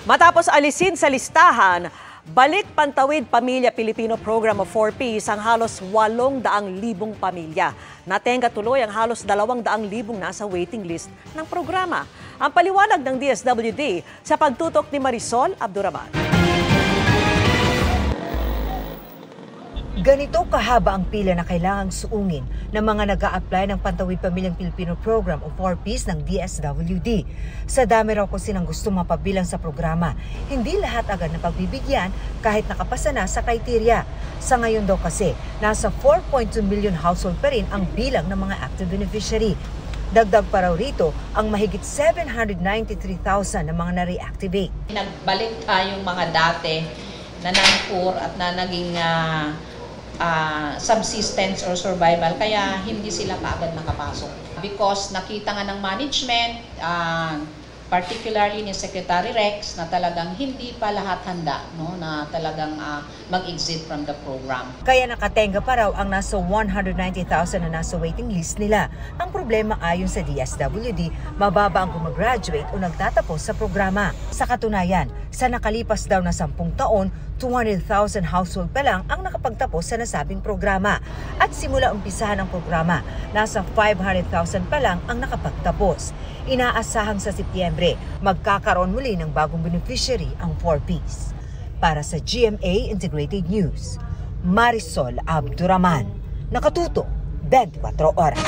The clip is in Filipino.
Matapos alisin sa listahan, Balik Pantawid Pamilya Pilipino Program of 4Ps ang halos 800,000 pamilya. Natenga tuloy ang halos 200,000 nasa waiting list ng programa. Ang paliwanag ng DSWD sa pagtutok ni Marisol Abduraman. Ganito kahaba ang pila na kailangang suungin ng mga nag-a-apply ng Pantawid Pamilyang Pilipino Program o 4Ps ng DSWD. Sa dami raw kasi ng gusto mapabilang sa programa, hindi lahat agad na pagbibigyan kahit nakapasa na sa kriteria. Sa ngayon daw kasi, nasa 4.2 million household pa rin ang bilang ng mga active beneficiary. Dagdag pa raw rito ang mahigit 793,000 na mga na-reactivate. Nagbalik pa yung mga dati na non-poor at na naging subsistence or survival, kaya hindi sila kaagad nakapasok. Because nakita nga ng management, particularly ni Secretary Rex, na talagang hindi pa lahat handa, no, na talagang mag-exit from the program. Kaya nakatenga pa raw ang nasa 190,000 na nasa waiting list nila. Ang problema ayon sa DSWD, mababa ang gumagraduate o nagtatapos sa programa. Sa katunayan, sa nakalipas daw na 10 taon, 200,000 household pa lang ang nakapagtapos sa nasabing programa. At simula umpisahan ng programa, nasa 500,000 pa lang ang nakapagtapos. Inaasahang sa Setyembre, magkakaroon muli ng bagong beneficiary ang 4Ps. Para sa GMA Integrated News, Marisol Abduraman, nakatuto 24 oras.